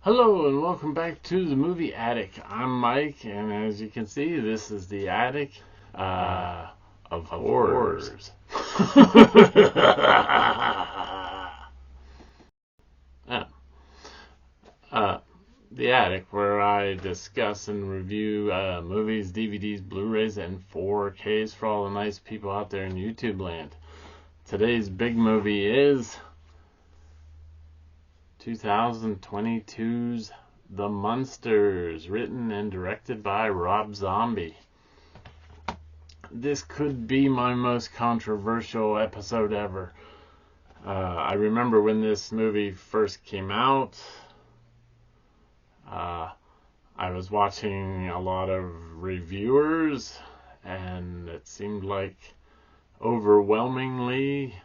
Hello and welcome back to the Movie Attic. I'm Mike, and as you can see, this is the attic of horrors. The attic, where I discuss and review movies, DVDs, Blu-rays, and 4Ks for all the nice people out there in YouTube land. Today's big movie is 2022's The Munsters, written and directed by Rob Zombie. This could be my most controversial episode ever. I remember when this movie first came out, I was watching a lot of reviewers, and it seemed like overwhelmingly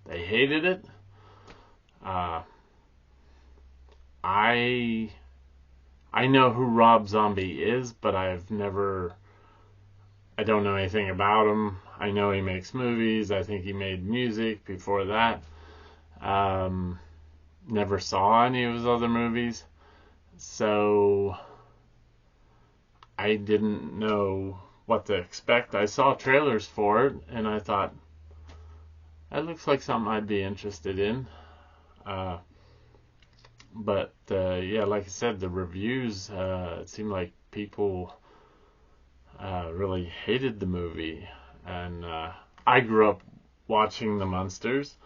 they hated it. I know who Rob Zombie is, but I don't know anything about him. I know he makes movies. I think he made music before that. Never saw any of his other movies. So I didn't know what to expect. I saw trailers for it, and I thought, that looks like something I'd be interested in. But like I said, the reviews, it seemed like people really hated the movie. And I grew up watching The Munsters.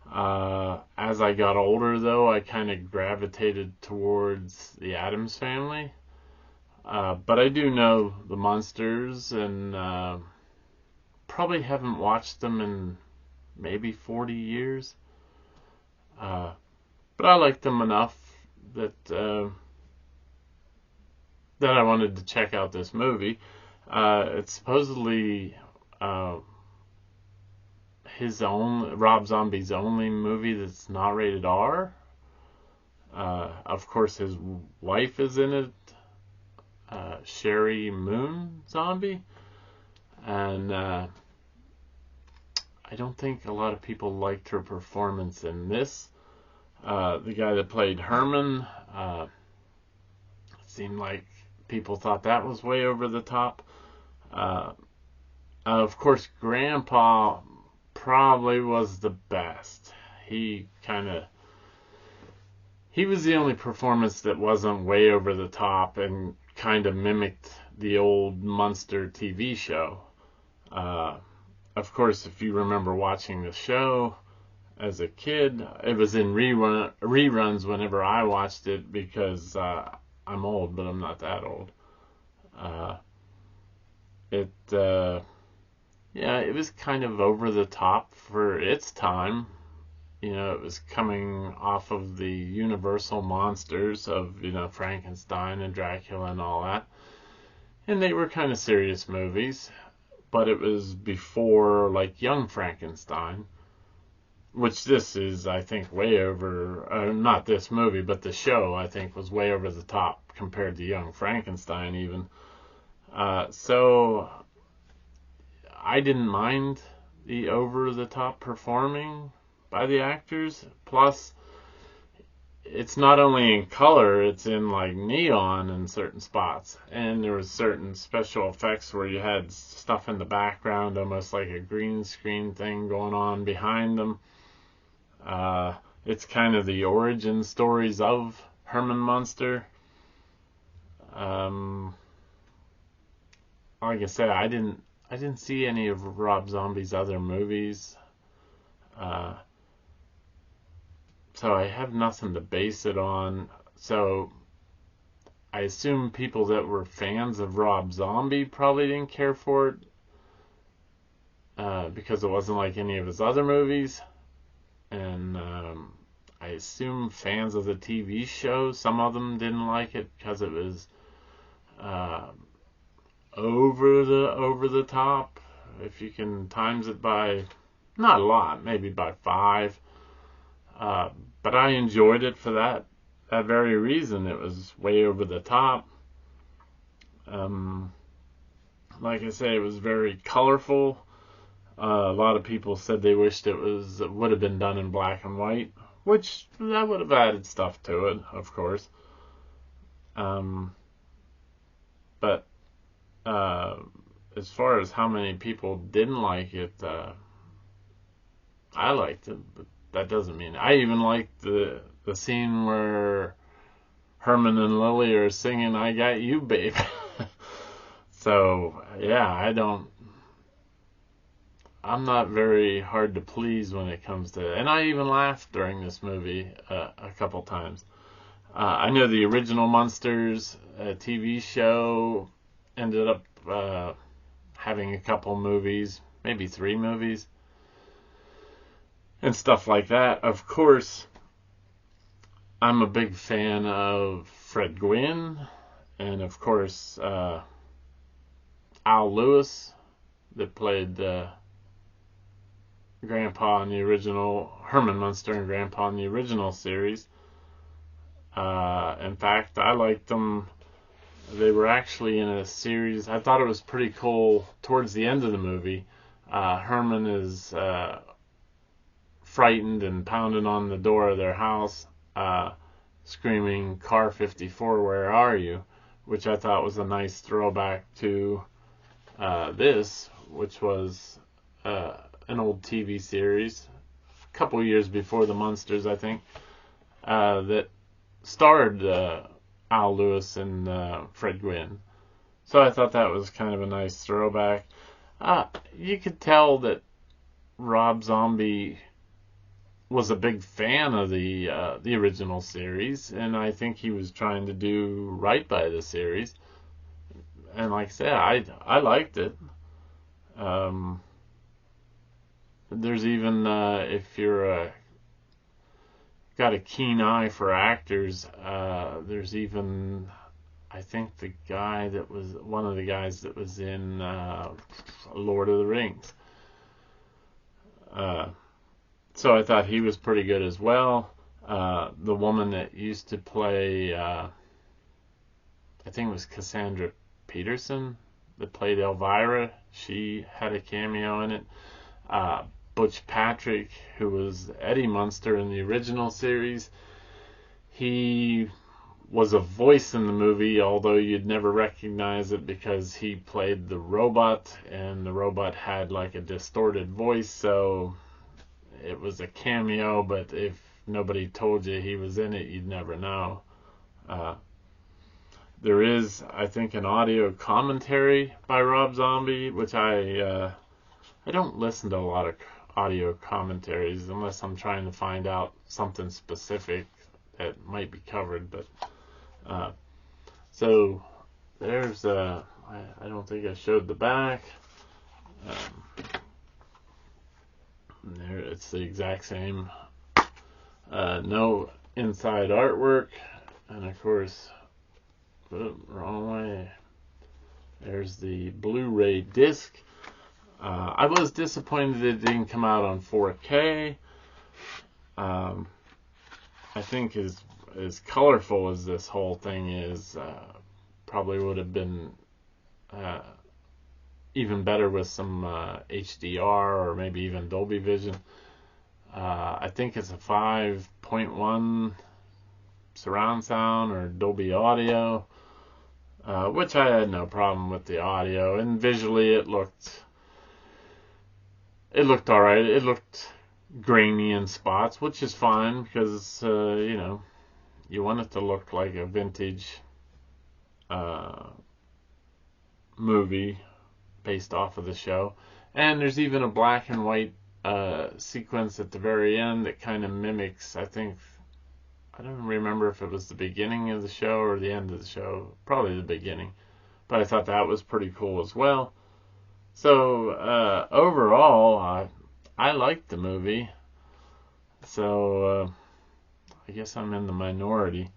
As I got older, though, I kind of gravitated towards the Addams Family. But I do know The Munsters, and probably haven't watched them in maybe 40 years. But I liked them enough that I wanted to check out this movie. It's supposedly Rob Zombie's only movie that's not rated R. Of course, his wife is in it, Sherry Moon Zombie, and I don't think a lot of people liked her performance in this. The guy that played Herman, it seemed like people thought that was way over the top. Of course, Grandpa probably was the best. He was the only performance that wasn't way over the top and kind of mimicked the old Munster TV show. Of course, if you remember watching the show as a kid, it was in reruns whenever I watched it, because I'm old, but I'm not that old. It was kind of over the top for its time. You know, it was coming off of the Universal monsters of, Frankenstein and Dracula and all that. And they were kind of serious movies, but it was before, like, Young Frankenstein, which this is, I think, way over, not this movie, but the show, I think, was way over the top compared to Young Frankenstein even. So I didn't mind the over-the-top performing by the actors. Plus, it's not only in color, it's in, like, neon in certain spots. And there was certain special effects where you had stuff in the background, almost like a green screen thing going on behind them. It's kind of the origin stories of Herman Munster. Like I said, I didn't see any of Rob Zombie's other movies. So I have nothing to base it on. So I assume people that were fans of Rob Zombie probably didn't care for it, because it wasn't like any of his other movies. And I assume fans of the TV show, some of them didn't like it because it was uh, over the top. If you can times it by not a lot, maybe by 5. But I enjoyed it for that very reason. It was way over the top. Like I say, it was very colorful. A lot of people said they wished it would have been done in black and white, which that would have added stuff to it, of course. But as far as how many people didn't like it, I liked it, but that doesn't mean I even liked the scene where Herman and Lily are singing "I Got You, Babe." So yeah, I'm not very hard to please when it comes to it. And I even laughed during this movie a couple times. I know the original Munsters TV show ended up having a couple movies, maybe 3 movies, and stuff like that. Of course, I'm a big fan of Fred Gwynne, and of course, Al Lewis, that played Grandpa in the original, Herman Munster and Grandpa in the original series. In fact, I liked them. They were actually in a series. I thought it was pretty cool. Towards the end of the movie, Herman is frightened and pounding on the door of their house, screaming, "Car 54, where are you?" Which I thought was a nice throwback to this, which was an old TV series, a couple years before the Munsters, I think, that starred Al Lewis and Fred Gwynne. So I thought that was kind of a nice throwback. You could tell that Rob Zombie was a big fan of the original series, and I think he was trying to do right by the series. And like I said, I liked it. There's even if you're got a keen eye for actors, there's even, I think, the guy that was one of the guys that was in Lord of the Rings. So I thought he was pretty good as well. The woman that used to play, I think it was Cassandra Peterson, that played Elvira, she had a cameo in it. Butch Patrick, who was Eddie Munster in the original series, he was a voice in the movie, although you'd never recognize it because he played the robot, and the robot had like a distorted voice, so it was a cameo, but if nobody told you he was in it, you'd never know. There is, I think, an audio commentary by Rob Zombie, which I don't listen to a lot of audio commentaries unless I'm trying to find out something specific that might be covered. But so there's I don't think I showed the back. There, it's the exact same. No inside artwork, and of course, wrong way. There's the Blu-ray disc. I was disappointed it didn't come out on 4K. I think as colorful as this whole thing is, probably would have been even better with some HDR or maybe even Dolby Vision. I think it's a 5.1 surround sound or Dolby Audio, which I had no problem with the audio, and visually it looked alright. It looked grainy in spots, which is fine because you want it to look like a vintage movie based off of the show. And there's even a black and white sequence at the very end that kind of mimics, I don't remember if it was the beginning of the show or the end of the show, probably the beginning, but I thought that was pretty cool as well. So overall, I liked the movie. So guess I'm in the minority.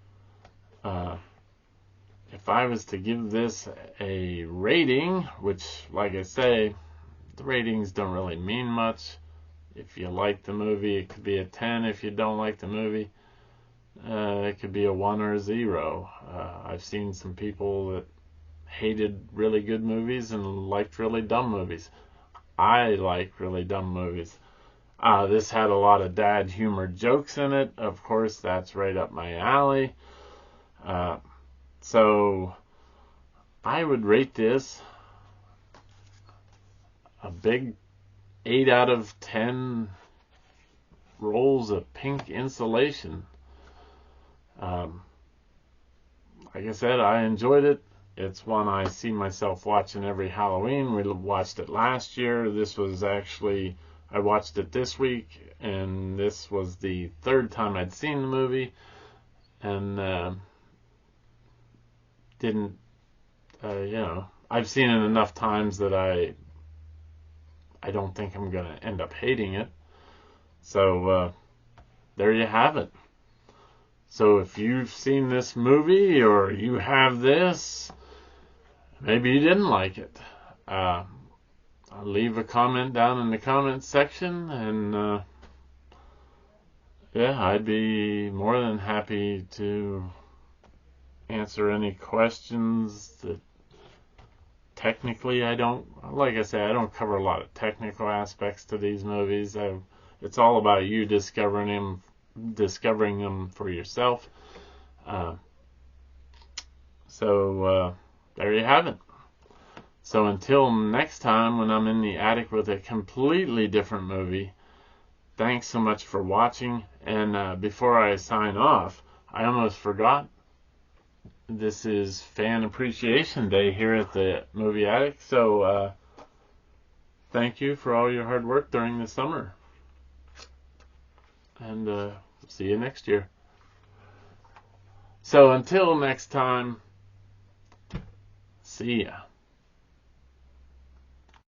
If I was to give this a rating, which, like I say, the ratings don't really mean much. If you like the movie, it could be a 10. If you don't like the movie, it could be a 1 or a 0. I've seen some people that hated really good movies and liked really dumb movies. I like really dumb movies. This had a lot of dad humor jokes in it. Of course, that's right up my alley. So I would rate this a big 8 out of 10 rolls of pink insulation. Like I said, I enjoyed it. It's one I see myself watching every Halloween. We watched it last year. This was actually, I watched it this week, and this was the third time I'd seen the movie. And didn't, I've seen it enough times that I don't think I'm going to end up hating it. So there you have it. So if you've seen this movie or you have this, maybe you didn't like it. I'll leave a comment down in the comments section, and I'd be more than happy to answer any questions that technically I don't, like I say, I don't cover a lot of technical aspects to these movies. It's all about you discovering them for yourself. So there you have it. So until next time, when I'm in the attic with a completely different movie, thanks so much for watching. And before I sign off, I almost forgot. This is Fan Appreciation Day here at the Movie Attic. So thank you for all your hard work during the summer. And see you next year. So until next time, see ya.